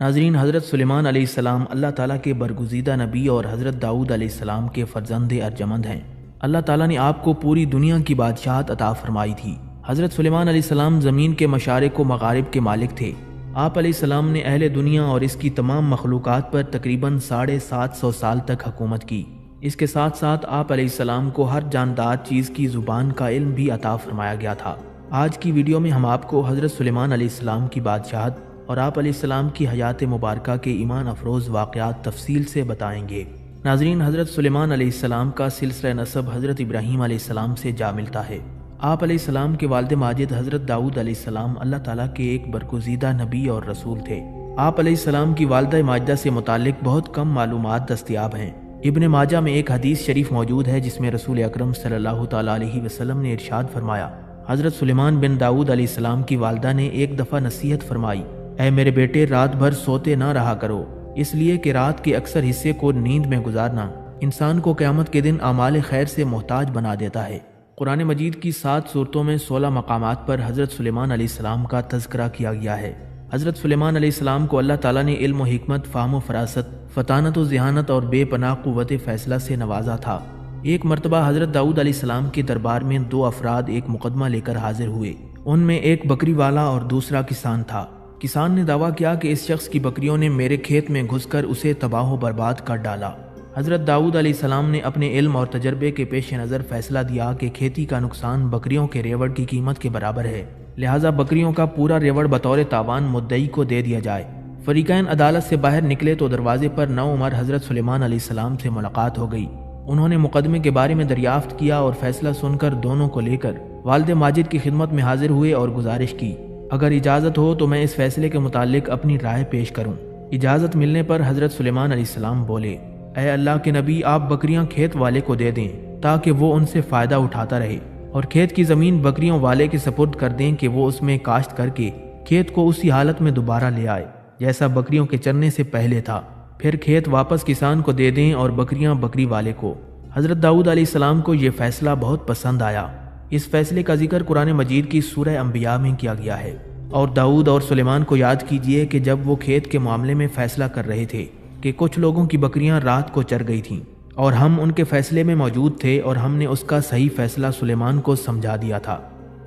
ناظرین، حضرت سلیمان علیہ السلام اللہ تعالیٰ کے برگزیدہ نبی اور حضرت داؤد علیہ السلام کے فرزند ارجمند ہیں۔ اللہ تعالیٰ نے آپ کو پوری دنیا کی بادشاہت عطا فرمائی تھی۔ حضرت سلیمان علیہ السلام زمین کے مشارق و مغارب کے مالک تھے۔ آپ علیہ السلام نے اہل دنیا اور اس کی تمام مخلوقات پر تقریباً 750 سال تک حکومت کی۔ اس کے ساتھ ساتھ آپ علیہ السلام کو ہر جاندار چیز کی زبان کا علم بھی عطا فرمایا گیا تھا۔ آج کی ویڈیو میں ہم آپ کو حضرت سلیمان علیہ السلام کی بادشاہت اور آپ علیہ السلام کی حیات مبارکہ کے ایمان افروز واقعات تفصیل سے بتائیں گے۔ ناظرین، حضرت سلیمان علیہ السلام کا سلسلہ نسب حضرت ابراہیم علیہ السلام سے جا ملتا ہے۔ آپ علیہ السلام کے والد ماجد حضرت داؤد علیہ السلام اللہ تعالیٰ کے ایک برگزیدہ نبی اور رسول تھے۔ آپ علیہ السلام کی والدہ ماجدہ سے متعلق بہت کم معلومات دستیاب ہیں۔ ابن ماجہ میں ایک حدیث شریف موجود ہے جس میں رسول اکرم صلی اللہ تعالیٰ علیہ وسلم نے ارشاد فرمایا، حضرت سلیمان بن داؤد علیہ السلام کی والدہ نے ایک دفعہ نصیحت فرمائی، اے میرے بیٹے، رات بھر سوتے نہ رہا کرو، اس لیے کہ رات کے اکثر حصے کو نیند میں گزارنا انسان کو قیامت کے دن اعمال خیر سے محتاج بنا دیتا ہے۔ قرآن مجید کی 7 سورتوں میں 16 مقامات پر حضرت سلیمان علیہ السلام کا تذکرہ کیا گیا ہے۔ حضرت سلیمان علیہ السلام کو اللہ تعالیٰ نے علم و حکمت، فہم و فراست، فطانت و ذہانت اور بے پناہ قوت فیصلہ سے نوازا تھا۔ ایک مرتبہ حضرت داؤد علیہ السلام کے دربار میں 2 افراد ایک مقدمہ لے کر حاضر ہوئے۔ ان میں ایک بکری والا اور دوسرا کسان تھا۔ کسان نے دعویٰ کیا کہ اس شخص کی بکریوں نے میرے کھیت میں گھس کر اسے تباہ و برباد کر ڈالا۔ حضرت داؤد علیہ السلام نے اپنے علم اور تجربے کے پیش نظر فیصلہ دیا کہ کھیتی کا نقصان بکریوں کے ریوڑ کی قیمت کے برابر ہے، لہٰذا بکریوں کا پورا ریوڑ بطور تاوان مدعی کو دے دیا جائے۔ فریقین عدالت سے باہر نکلے تو دروازے پر نوعمر حضرت سلیمان علیہ السلام سے ملاقات ہو گئی۔ انہوں نے مقدمے کے بارے میں دریافت کیا اور فیصلہ سن کر دونوں کو لے کر والد ماجد کی خدمت میں حاضر ہوئے اور گزارش کی، اگر اجازت ہو تو میں اس فیصلے کے متعلق اپنی رائے پیش کروں۔ اجازت ملنے پر حضرت سلیمان علیہ السلام بولے، اے اللہ کے نبی، آپ بکریاں کھیت والے کو دے دیں تاکہ وہ ان سے فائدہ اٹھاتا رہے، اور کھیت کی زمین بکریوں والے کے سپرد کر دیں کہ وہ اس میں کاشت کر کے کھیت کو اسی حالت میں دوبارہ لے آئے جیسا بکریوں کے چرنے سے پہلے تھا، پھر کھیت واپس کسان کو دے دیں اور بکریاں بکری والے کو۔ حضرت داؤد علیہ السلام کو یہ فیصلہ بہت پسند آیا۔ اس فیصلے کا ذکر قرآن مجید کی سورہ انبیاء میں کیا گیا ہے۔ اور داؤد اور سلیمان کو یاد کیجئے کہ جب وہ کھیت کے معاملے میں فیصلہ کر رہے تھے کہ کچھ لوگوں کی بکریاں رات کو چر گئی تھیں، اور ہم ان کے فیصلے میں موجود تھے اور ہم نے اس کا صحیح فیصلہ سلیمان کو سمجھا دیا تھا۔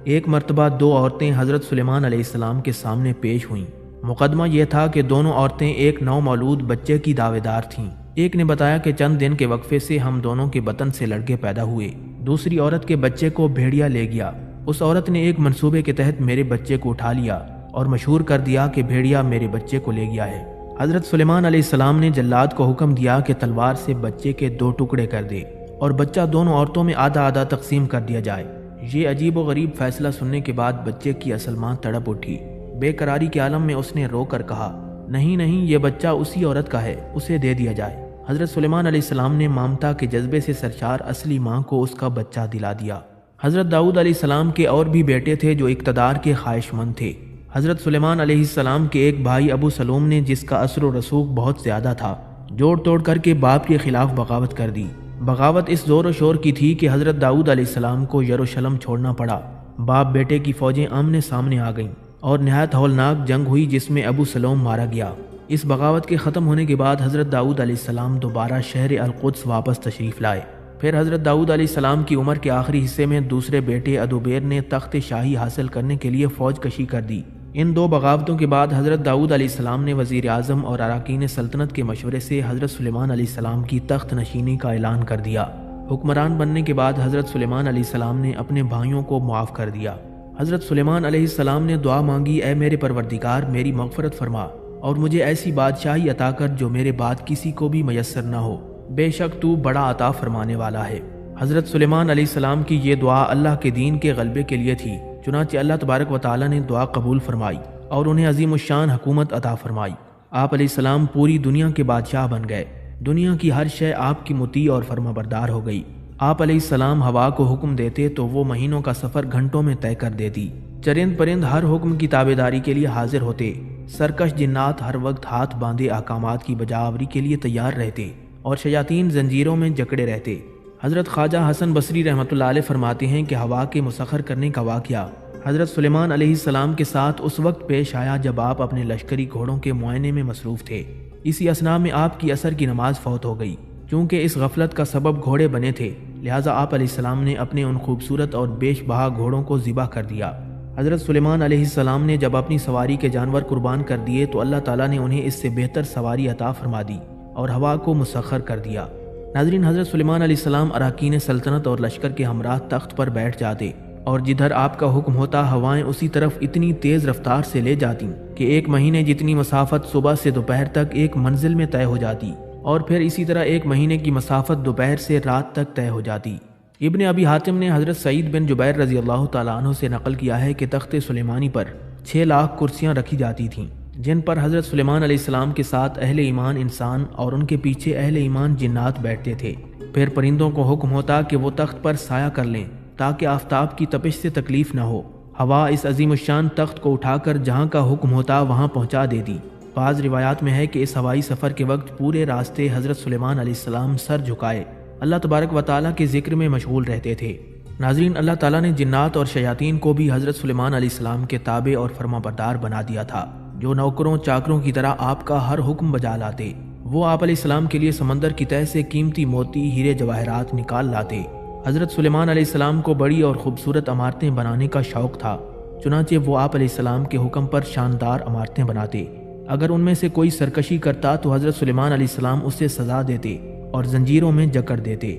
ایک مرتبہ 2 عورتیں حضرت سلیمان علیہ السلام کے سامنے پیش ہوئیں۔ مقدمہ یہ تھا کہ دونوں عورتیں ایک نو مولود بچے کی دعوے دار تھیں۔ ایک نے بتایا کہ چند دن کے وقفے سے ہم دونوں کے بطن سے لڑکے پیدا ہوئے۔ دوسری عورت کے بچے کو بھیڑیا لے گیا۔ اس عورت نے ایک منصوبے کے تحت میرے بچے کو اٹھا لیا اور مشہور کر دیا کہ بھیڑیا میرے بچے کو لے گیا ہے۔ حضرت سلیمان علیہ السلام نے جلاد کو حکم دیا کہ تلوار سے بچے کے 2 ٹکڑے کر دے اور بچہ دونوں عورتوں میں آدھا آدھا تقسیم کر دیا جائے۔ یہ عجیب و غریب فیصلہ سننے کے بعد بچے کی اصل ماں تڑپ اٹھی۔ بے قراری کے عالم میں اس نے رو کر کہا، نہیں نہیں، یہ بچہ اسی عورت کا ہے، اسے دے دیا جائے۔ حضرت سلیمان علیہ السلام نے مامتا کے جذبے سے سرشار اصلی ماں کو اس کا بچہ دلا دیا۔ حضرت داؤد علیہ السلام کے اور بھی بیٹے تھے جو اقتدار کے خواہش مند تھے۔ حضرت سلیمان علیہ السلام کے ایک بھائی ابو سلوم نے، جس کا اثر و رسوخ بہت زیادہ تھا، جوڑ توڑ کر کے باپ کے خلاف بغاوت کر دی۔ بغاوت اس زور و شور کی تھی کہ حضرت داؤد علیہ السلام کو یروشلم چھوڑنا پڑا۔ باپ بیٹے کی فوجیں آمنے سامنے آ گئیں اور نہایت ہولناک جنگ ہوئی جس میں ابو سلوم مارا گیا۔ اس بغاوت کے ختم ہونے کے بعد حضرت داؤد علیہ السلام دوبارہ شہر القدس واپس تشریف لائے۔ پھر حضرت داؤد علیہ السلام کی عمر کے آخری حصے میں دوسرے بیٹے ادوبیر نے تخت شاہی حاصل کرنے کے لیے فوج کشی کر دی۔ ان 2 بغاوتوں کے بعد حضرت داؤد علیہ السلام نے وزیر اعظم اور اراکین سلطنت کے مشورے سے حضرت سلیمان علیہ السلام کی تخت نشینی کا اعلان کر دیا۔ حکمران بننے کے بعد حضرت سلیمان علیہ السلام نے اپنے بھائیوں کو معاف کر دیا۔ حضرت سلیمان علیہ السلام نے دعا مانگی، اے میرے پروردگار، میری مغفرت فرما اور مجھے ایسی بادشاہی عطا کر جو میرے بعد کسی کو بھی میسر نہ ہو، بے شک تو بڑا عطا فرمانے والا ہے۔ حضرت سلیمان علیہ السلام کی یہ دعا اللہ کے دین کے غلبے کے لیے تھی، چنانچہ اللہ تبارک و تعالی نے دعا قبول فرمائی اور انہیں عظیم الشان حکومت عطا فرمائی۔ آپ علیہ السلام پوری دنیا کے بادشاہ بن گئے۔ دنیا کی ہر شے آپ کی مطیع اور فرما بردار ہو گئی۔ آپ علیہ السلام ہوا کو حکم دیتے تو وہ مہینوں کا سفر گھنٹوں میں طے کر دیتی۔ چرند پرند ہر حکم کی تابعداری کے لیے حاضر ہوتے۔ سرکش جنات ہر وقت ہاتھ باندھے احکامات کی بجاوری کے لیے تیار رہتے اور شیاطین زنجیروں میں جکڑے رہتے۔ حضرت خواجہ حسن بصری رحمۃ اللہ علیہ فرماتے ہیں کہ ہوا کے مسخر کرنے کا واقعہ حضرت سلیمان علیہ السلام کے ساتھ اس وقت پیش آیا جب آپ اپنے لشکری گھوڑوں کے معائنے میں مصروف تھے۔ اسی اثناء میں آپ کی عصر کی نماز فوت ہو گئی۔ چونکہ اس غفلت کا سبب گھوڑے بنے تھے، لہٰذا آپ علیہ السلام نے اپنے ان خوبصورت اور بیش بہا گھوڑوں کو ذبح کر دیا۔ حضرت سلیمان علیہ السلام نے جب اپنی سواری کے جانور قربان کر دیے تو اللہ تعالیٰ نے انہیں اس سے بہتر سواری عطا فرما دی اور ہوا کو مسخر کر دیا۔ ناظرین، حضرت سلیمان علیہ السلام اراکین سلطنت اور لشکر کے ہمراہ تخت پر بیٹھ جاتے اور جدھر آپ کا حکم ہوتا ہوائیں اسی طرف اتنی تیز رفتار سے لے جاتی کہ 1 مہینے جتنی مسافت صبح سے دوپہر تک ایک منزل میں طے ہو جاتی، اور پھر اسی طرح 1 مہینے کی مسافت دوپہر سے رات تک طے ہو جاتی۔ ابن ابی حاتم نے حضرت سعید بن جبیر رضی اللہ تعالیٰ عنہ سے نقل کیا ہے کہ تخت سلیمانی پر 6 لاکھ کرسیاں رکھی جاتی تھیں، جن پر حضرت سلیمان علیہ السلام کے ساتھ اہل ایمان انسان اور ان کے پیچھے اہل ایمان جنات بیٹھتے تھے۔ پھر پرندوں کو حکم ہوتا کہ وہ تخت پر سایہ کر لیں تاکہ آفتاب کی تپش سے تکلیف نہ ہو۔ ہوا اس عظیم الشان تخت کو اٹھا کر جہاں کا حکم ہوتا وہاں پہنچا دیتی۔ بعض روایات میں ہے کہ اس ہوائی سفر کے وقت پورے راستے حضرت سلیمان علیہ السلام سر جھکائے اللہ تبارک و تعالیٰ کے ذکر میں مشغول رہتے تھے۔ ناظرین، اللہ تعالیٰ نے جنات اور شیاطین کو بھی حضرت سلیمان علیہ السلام کے تابع اور فرما بردار بنا دیا تھا، جو نوکروں چاکروں کی طرح آپ کا ہر حکم بجا لاتے۔ وہ آپ علیہ السلام کے لیے سمندر کی تہہ سے قیمتی موتی، ہیرے جواہرات نکال لاتے۔ حضرت سلیمان علیہ السلام کو بڑی اور خوبصورت عمارتیں بنانے کا شوق تھا، چنانچہ وہ آپ علیہ السلام کے حکم پر شاندار عمارتیں بناتے۔ اگر ان میں سے کوئی سرکشی کرتا تو حضرت سلیمان علیہ السلام اسے سزا دیتے اور زنجیروں میں جکڑ دیتے۔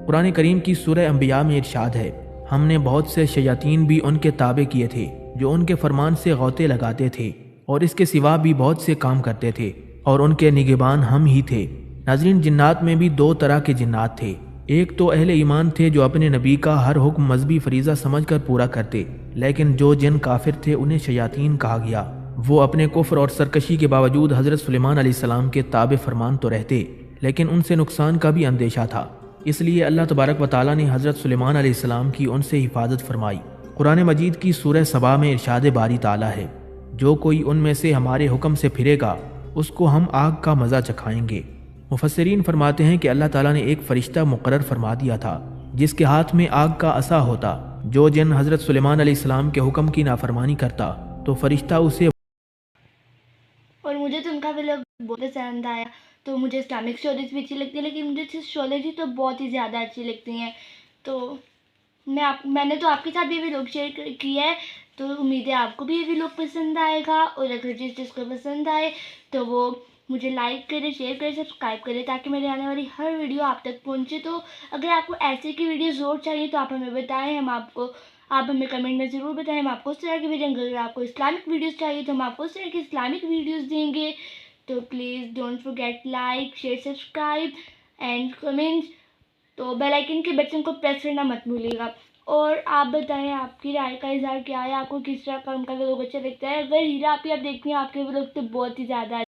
قرآن کریم کی سورہ انبیاء میں ارشاد ہے، ہم نے بہت سے شیاطین بھی ان کے تابع کیے تھے جو ان کے فرمان سے غوطے لگاتے تھے، اور اس کے سوا بھی بہت سے کام کرتے تھے، اور ان کے نگہبان ہم ہی تھے۔ ناظرین، جنات میں بھی 2 طرح کے جنات تھے۔ ایک تو اہل ایمان تھے جو اپنے نبی کا ہر حکم مذہبی فریضہ سمجھ کر پورا کرتے، لیکن جو جن کافر تھے انہیں شیاطین کہا گیا۔ وہ اپنے کفر اور سرکشی کے باوجود حضرت سلیمان علیہ السلام کے تابع فرمان تو رہتے، لیکن ان سے نقصان کا بھی اندیشہ تھا، اس لیے اللہ تبارک و تعالیٰ نے حضرت سلیمان علیہ السلام کی ان سے حفاظت فرمائی۔ قرآن مجید کی سورہ سبا میں ارشاد باری تعالیٰ ہے، جو کوئی ان میں سے ہمارے حکم سے پھرے گا اس کو ہم آگ کا مزہ چکھائیں گے۔ مفسرین فرماتے ہیں کہ اللہ تعالیٰ نے ایک فرشتہ مقرر فرما دیا تھا جس کے ہاتھ میں آگ کا عصا ہوتا۔ جو جن حضرت سلیمان علیہ السلام کے حکم کی نافرمانی کرتا تو فرشتہ اسے اور مجھے تو ان کا ولاگ بہت پسند آیا۔ تو مجھے اسلامک اسٹوریز بھی اچھی لگتی ہیں، لیکن مجھے اسٹرالوجی تو بہت ہی زیادہ اچھی لگتی ہیں۔ تو میں نے تو آپ کے ساتھ بھی ولاگ شیئر کیا ہے، تو امید ہے آپ کو بھی یہ ولاگ پسند آئے گا، اور اگر جس کو پسند آئے تو وہ مجھے لائک کرے، شیئر کرے، سبسکرائب کرے، تاکہ میرے آنے والی ہر ویڈیو آپ تک پہنچے۔ تو اگر آپ کو ایسے کی ویڈیوز اور چاہیے تو آپ ہمیں بتائیں، آپ ہمیں کمنٹ میں ضرور بتائیں، ہم آپ کو اس طرح کی ویڈیو، اگر آپ کو اسلامک ویڈیوز چاہیے تو ہم آپ کو اس طرح کی اسلامک ویڈیوز دیں گے۔ تو please don't forget like, share, subscribe and comment. تو بیل آئیکن کے بٹن کو پریس کرنا مت بھولیے گا۔ اور آپ بتائیں آپ کی رائے کا اظہار کیا ہے، آپ کو کس طرح کا ان کا ولاگ اچھا لگتا ہے۔ اگر ہیرا آپ دیکھتے ہیں، آپ کے ولاگ تو بہت ہی زیادہ